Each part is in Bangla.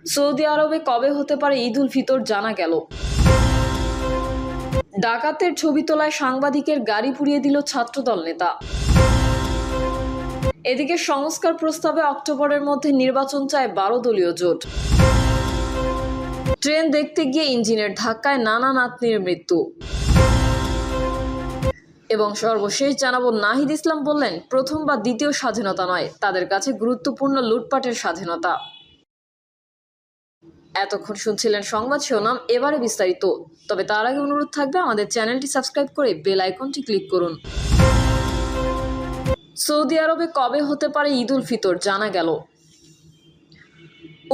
সৌদি আরবে কবে হতে পারে ঈদ উল ফিতর জানা গেল। ডাকাতের ছবি তোলায় সাংবাদিকের গাড়ি পুড়িয়ে দিল ছাত্রদল নেতা। এদিকে সংস্কার প্রস্তাবে অক্টোবরের মধ্যে নির্বাচন চায় 12 দলীয় জোট। ট্রেন দেখতে গিয়ে ইঞ্জিনের ধাক্কায় নানা নাতনির মৃত্যু। এবং সর্বশেষ জানাবো, নাহিদ ইসলাম বললেন, প্রথম বা দ্বিতীয় স্বাধীনতা নয়, তাদের কাছে গুরুত্বপূর্ণ লুটপাটের স্বাধীনতা। এতক্ষণ শুনছিলেন সংবাদ শিরোনাম, এবারে বিস্তারিত। তবে তার আগে অনুরোধ থাকবে আমাদের চ্যানেলটি সাবস্ক্রাইব করে বেল আইকনটি ক্লিক করুন। সৌদি আরবে কবে হতে পারে ঈদ উল ফিতর জানা গেল।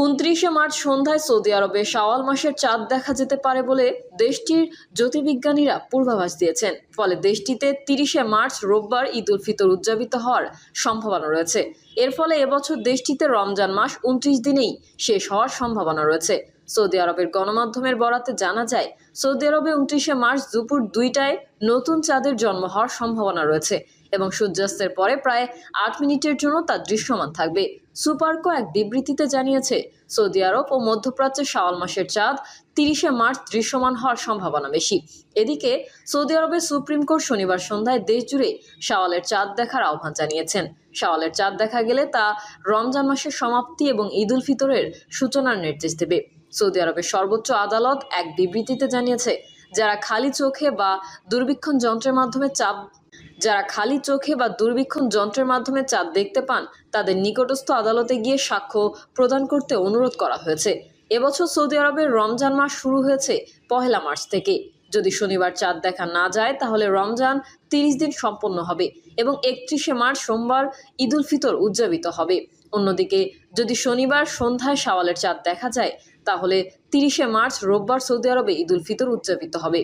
29 মার্চ সন্ধ্যায় সৌদি আরবে শাওয়াল মাসের চাঁদ দেখা যেতে পারে বলে দেশটির জ্যোতির্বিজ্ঞানীরা পূর্বাভাস দিয়েছেন। ফলে দেশটিতে 30 মার্চ রোববার ঈদ উল ফিতর উদযাপিত হওয়ার সম্ভাবনা রয়েছে। এর ফলে এবছর দেশটিতে রমজান মাস 29 দিনেই শেষ হওয়ার সম্ভাবনা রয়েছে। সৌদি আরবের গণমাধ্যমের বরাতে জানা যায়, সৌদি আরবে 29 মার্চ দুপুর 2টায় নতুন চাঁদের জন্ম হওয়ার সম্ভাবনা রয়েছে এবং সূর্যাস্তের পরে প্রায় 8 মিনিটের জন্য তা দৃশ্যমান থাকবে। সুপারকো এক বিবৃতিতে জানিয়েছে, সৌদি আরব ও মধ্যপ্রাচ্যের শাওয়াল মাসের চাঁদ 30 মার্চ দৃশ্যমান হওয়ার সম্ভাবনা বেশি। এদিকে সৌদি আরবের সুপ্রিম কোর্ট শনিবার সন্ধ্যায় দেশ জুড়ে শাওয়ালের চাঁদ দেখার আহ্বান জানিয়েছেন। শাওয়ালের চাঁদ দেখা গেলে তা রমজান মাসের সমাপ্তি এবং ঈদ উল ফিতরের সূচনার নির্দেশ দেবে। সৌদি আরবের সর্বোচ্চ আদালত এক বিবৃতিতে জানিয়েছে, যারা খালি চোখে বা দূরবীক্ষণ যন্ত্রের মাধ্যমে চাঁদ দেখতে পান তাদের নিকটস্থ আদালতে গিয়ে সাক্ষ্য প্রদান করতে অনুরোধ করা হয়েছে। এবছর সৌদি আরবের রমজান মাস শুরু হয়েছে 1 মার্চ থেকে। যদি শনিবার চাঁদ দেখা না যায় তাহলে রমজান 30 দিন সম্পন্ন হবে এবং 31 মার্চ সোমবার ঈদ উল ফিতর উদযাপিত হবে। অন্যদিকে যদি শনিবার সন্ধ্যায় শাওয়ালের চাঁদ দেখা যায় তাহলে 30 মার্চ রোববার সৌদি আরবে ঈদ উল ফিতর উদযাপিত হবে।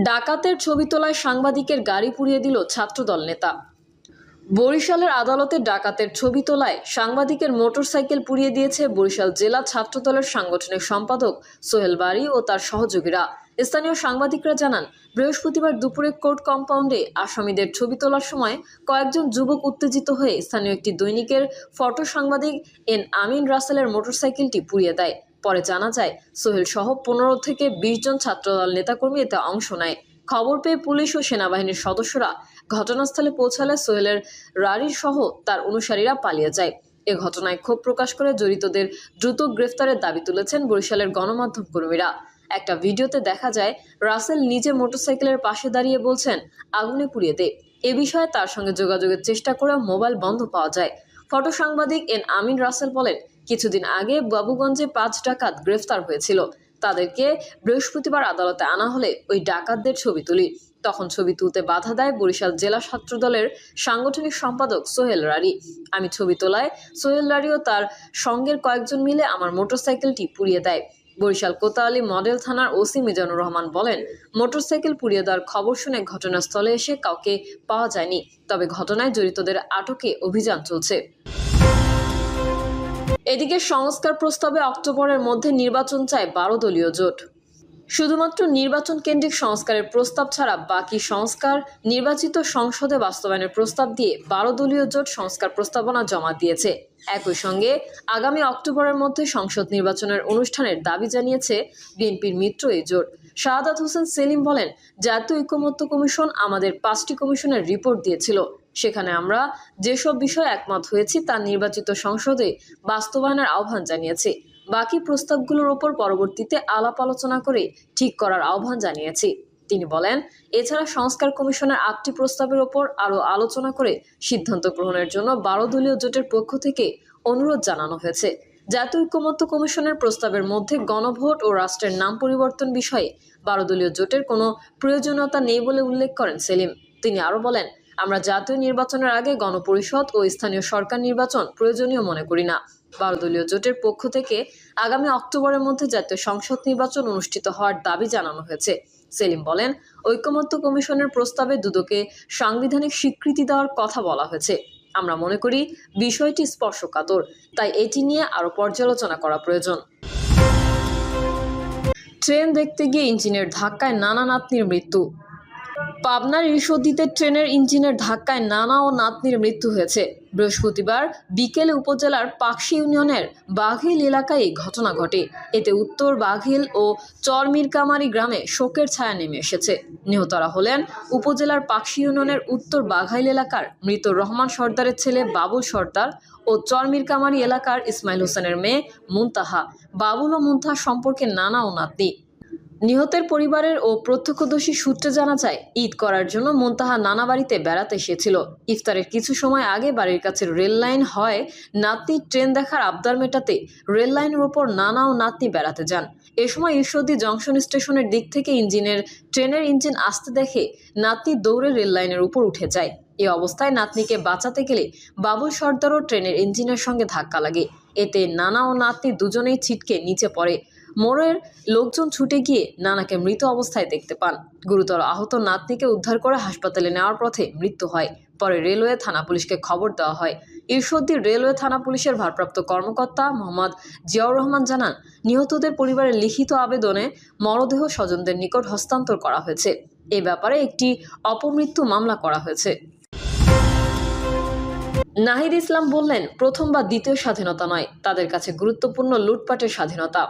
ডাকাতের ছবি তোলায় সাংবাদিকের গাড়ি পুড়িয়ে দিল ছাত্রদল নেতা। বরিশালের আদালতে ডাকাতের ছবি তোলায় সাংবাদিকের মোটরসাইকেল পুড়িয়ে দিয়েছে বরিশাল জেলা ছাত্রদলের সাংগঠনিক সম্পাদক সোহেল বারী ও তার সহযোগীরা। স্থানীয় সাংবাদিকরা জানান, বৃহস্পতিবার দুপুরে কোর্ট কম্পাউন্ডে আসামিদের ছবি তোলার সময় কয়েকজন যুবক উত্তেজিত হয়ে স্থানীয় একটি দৈনিকের ফটো সাংবাদিক এন আমিন রাসেলের মোটরসাইকেলটি পুড়িয়ে দেয়। পরে জানা যায়, সোহেল সহ 15 থেকে 20 জন ছাত্রদল নেতাকর্মী এতে অংশ নেয়। খবর পেয়ে পুলিশ ও সেনাবাহিনীর সদস্যরা ঘটনাস্থলে পৌঁছালে সোহেলের রারির সহ তার অনুসারীরা পালিয়ে যায়। এ ঘটনায় ক্ষোভ প্রকাশ করে জড়িতদের দ্রুত গ্রেফতারের দাবি তুলেছেন বরিশালের গণমাধ্যম কর্মীরা। একটা ভিডিওতে দেখা যায়, রাসেল নিজে মোটরসাইকেলের পাশে দাঁড়িয়ে বলছেন, আগুনে পুড়িয়ে দে। এ বিষয়ে তার সঙ্গে যোগাযোগের চেষ্টা করে মোবাইল বন্ধ পাওয়া যায়। ফটো সাংবাদিক এন আমিন রাসেল বলেন, কিছুদিন আগে বাবুগঞ্জে 5 ডাকাত গ্রেফতার হয়েছিল। তাদেরকে বৃহস্পতিবার আদালতে আনা হলে ওই ডাকাতদের ছবি তুলি। তখন ছবি তুলতে বাধা দেয় বরিশাল জেলা ছাত্রদলের সাংগঠনিক সম্পাদক সোহেল রারি। আমি ছবি তোলায় সোহেল রারি ও তার সঙ্গের কয়েকজন মিলে আমার মোটরসাইকেলটি পুড়িয়ে দেয়। বরিশাল কোতোয়ালি মডেল থানার ওসি মিজানুর রহমান বলেন, মোটরসাইকেল পুড়িয়ে দেওয়ার খবর শুনে ঘটনাস্থলে এসে কাউকে পাওয়া যায়নি, তবে ঘটনায় জড়িতদের আটকে অভিযান চলছে। এদিকে সংস্কার প্রস্তাবে অক্টোবরের মধ্যে নির্বাচন চায় 12 দলীয় জোট। শুধুমাত্র নির্বাচন কেন্দ্রিক সংস্কারের প্রস্তাব ছাড়া বাকি সংস্কার নির্বাচিত সংসদে বাস্তবায়নের প্রস্তাব দিয়ে 12 দলীয় জোট সংস্কার প্রস্তাবনা জমা দিয়েছে। একই সঙ্গে আগামী অক্টোবরের মধ্যে সংসদ নির্বাচনের অনুষ্ঠানের দাবি জানিয়েছে বিএনপির মিত্র এই জোট। শাহাদাত হোসেন সেলিম বলেন, জাতীয় ঐকমত্য কমিশন আমাদের 5টি কমিশনের রিপোর্ট দিয়েছিল। সেখানে আমরা যেসব বিষয়ে একমত হয়েছি তা নির্বাচিত সংসদে বাস্তবায়নের আহ্বান জানিয়েছি। বাকি প্রস্তাবগুলোর ওপর পরবর্তীতে আলাপ আলোচনা করে ঠিক করার আহ্বান জানিয়েছি। তিনি বলেন, এছাড়া সংস্কার কমিশনের 8টি প্রস্তাবের ওপর আরও আলোচনা করে সিদ্ধান্ত গ্রহণের জন্য 12 দলীয় জোটের পক্ষ থেকে অনুরোধ জানানো হয়েছে। জাতীয় ঐকমত্য কমিশনের প্রস্তাবের মধ্যে গণভোট ও রাষ্ট্রের নাম পরিবর্তন বিষয়ে 12 দলীয় জোটের কোনো প্রয়োজনীয়তা নেই বলে উল্লেখ করেন সেলিম। তিনি আরও বলেন, আমরা জাতীয় নির্বাচনের আগে গণপরিষদ ও স্থানীয় সরকার নির্বাচন প্রয়োজনীয় মনে করি না। 12 দলীয় জোটের পক্ষ থেকে আগামী অক্টোবরের মধ্যে জাতীয় সংসদ নির্বাচন অনুষ্ঠিত হওয়ার দাবি জানানো হয়েছে। সেলিম বলেন, ঐকমত্য কমিশনের প্রস্তাবে দুদকে সাংবিধানিক স্বীকৃতি দেওয়ার কথা বলা হয়েছে। আমরা মনে করি বিষয়টি স্পর্শকাতর, তাই এটি নিয়ে আরও পর্যালোচনা করা প্রয়োজন। ট্রেন দেখতে গিয়ে ইঞ্জিনের ধাক্কায় নানা নাতনির মৃত্যু। পাবনার ঈশ্বরদীতে ট্রেনের ইঞ্জিনের ধাক্কায় নানা ও নাতনির মৃত্যু হয়েছে। বৃহস্পতিবার বিকেলে উপজেলার পাকশী ইউনিয়নের বাঘিল এলাকায় এই ঘটনা ঘটে। এতে উত্তর বাঘিল ও চরমিরকামারি গ্রামে শোকের ছায়া নেমে এসেছে। নিহতরা হলেন উপজেলার পাকশী ইউনিয়নের উত্তর বাঘাইল এলাকার মৃত রহমান সর্দারের ছেলে বাবুল সর্দার ও চরমিরকামারি এলাকার ইসমাইল হোসেনের মেয়ে মুনতাহা। বাবুল ও মুনতাহা সম্পর্কে নানা ও নাতনি। নিহতের পরিবারের ও প্রত্যক্ষদর্শী সূত্রে জানা যায়, ঈদ করার জন্য মুনতাহা নানা বাড়িতে বেড়াতে এসেছিল। ইফতারের কিছু সময় আগে বাড়ির কাছে রেল লাইন হয় নাতনির ট্রেন দেখার আবদার মেটাতে রেল লাইনের ওপর নানা ও নাতনি বেড়াতে যান। এ সময় ঈশ্বরদী জংশন স্টেশনের দিক থেকে ট্রেনের ইঞ্জিন আসতে দেখে নাতনি দৌড়ে রেল লাইনের উপর উঠে যায়। এ অবস্থায় নাতনিকে বাঁচাতে গেলে বাবুল সর্দারও ট্রেনের ইঞ্জিনের সঙ্গে ধাক্কা লাগে। এতে নানা ও নাতনি দুজনেই ছিটকে নিচে পড়ে। মোড়ের লোকজন ছুটে গিয়ে নানাকে মৃত অবস্থায় দেখতে পান। গুরুতর আহত নাতনিকে উদ্ধার করে হাসপাতালে নেওয়ার পথে মৃত্যু হয়। পরে রেলওয়ে থানা পুলিশকে খবর দেওয়া হয়। ঈশ্বরদী রেলওয়ে থানা পুলিশের ভারপ্রাপ্ত কর্মকর্তা মোহাম্মদ জিয়াউর রহমান জানান, নিহতদের পরিবারের লিখিত আবেদনে মরদেহ স্বজনদের নিকট হস্তান্তর করা হয়েছে। এ ব্যাপারে একটি অপমৃত্যু মামলা করা হয়েছে। নাহিদ ইসলাম বললেন, প্রথম বা দ্বিতীয় স্বাধীনতা নয়, তাদের কাছে গুরুত্বপূর্ণ লুটপাটের স্বাধীনতা।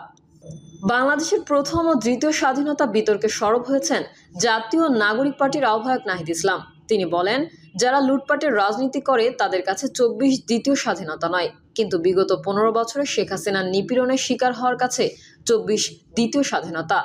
বাংলাদেশের প্রথম ও দ্বিতীয় স্বাধীনতা বিতর্কে সরব হয়েছেন জাতীয় নাগরিক পার্টির আহ্বায়ক নাহিদ ইসলাম। তিনি বলেন, যারা লুটপাটের রাজনীতি করে তাদের কাছে 24 দ্বিতীয় স্বাধীনতা নয়, কিন্তু বিগত 15 বছরে শেখ হাসিনার নিপীড়নের শিকার হওয়ার কাছে 24 দ্বিতীয় স্বাধীনতা।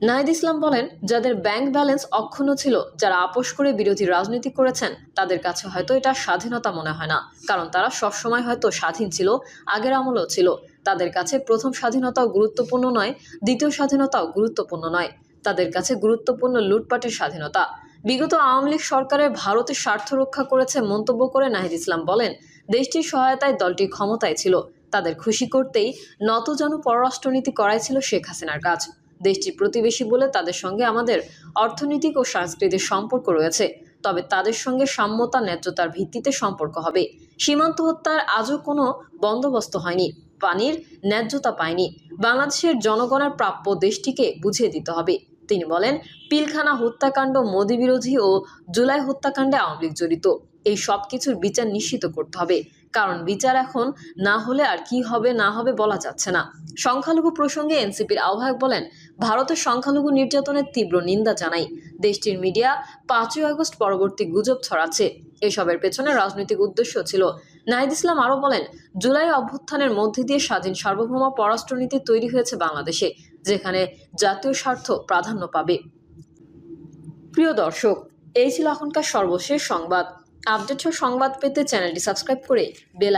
নাহিদ ইসলাম বলেন, যাদের ব্যাংক ব্যালেন্স অক্ষুণ্ণ ছিল, যারা আপোষ করে বিরোধী রাজনীতি করেছেন, তাদের কাছে হয়তো এটা স্বাধীনতা মনে হয় না, কারণ তারা সবসময় হয়তো স্বাধীন ছিল, আগের আমলেও ছিল। তাদের কাছে প্রথম স্বাধীনতাও গুরুত্বপূর্ণ নয়, দ্বিতীয় স্বাধীনতাও গুরুত্বপূর্ণ নয়, তাদের কাছে গুরুত্বপূর্ণ লুটপাটের স্বাধীনতা। বিগত আওয়ামী লীগ সরকারের ভারতের স্বার্থ রক্ষা করেছে মন্তব্য করে নাহিদ ইসলাম বলেন, দেশটির সহায়তায় দলটি ক্ষমতায় ছিল, তাদের খুশি করতেই নতজানু পররাষ্ট্রনীতি করাই ছিল শেখ হাসিনার কাজ। দেশটির প্রতিবেশী বলে তাদের সঙ্গে আমাদের অর্থনৈতিক ও সাংস্কৃতিক সম্পর্ক রয়েছে, তবে তাদের সঙ্গে সাম্যতা ন্যায্যতার ভিত্তিতে সম্পর্ক হবে। সীমান্ত হত্যার আজও কোনো বন্দোবস্ত হয়নি, পানির ন্যায্যতা পায়নি। বাংলাদেশের জনগণের প্রাপ্য দেশটিকে বুঝিয়ে দিতে হবে। তিনি বলেন, পিলখানা হত্যাকাণ্ড, মোদি বিরোধী ও জুলাই হত্যাকাণ্ডে আওয়ামী লীগ জড়িত। এই সব কিছুর বিচার নিশ্চিত করতে হবে, কারণ বিচার এখন না হলে আর কি হবে না হবে বলা যাচ্ছে না। সংখ্যালঘু প্রসঙ্গে এনসিপির আহ্বায়ক বলেন, ভারতের সংখ্যালঘু নির্যাতনের তীব্র নিন্দা জানাই। দেশটির মিডিয়া 5ই আগস্ট পরবর্তী গুজব ছড়াচ্ছে, এসবের পেছনে রাজনৈতিক উদ্দেশ্য ছিল। নাহিদ ইসলাম আরও বলেন, জুলাই অভ্যুত্থানের মধ্যে দিয়ে স্বাধীন সার্বভৌম পররাষ্ট্রনীতি তৈরি হয়েছে বাংলাদেশে, যেখানে জাতীয় স্বার্থ প্রাধান্য পাবে। প্রিয় দর্শক, এই ছিল এখনকার সর্বশেষ সংবাদ। আপডেট ও সংবাদ পেতে চ্যানেলটি সাবস্ক্রাইব করে বেল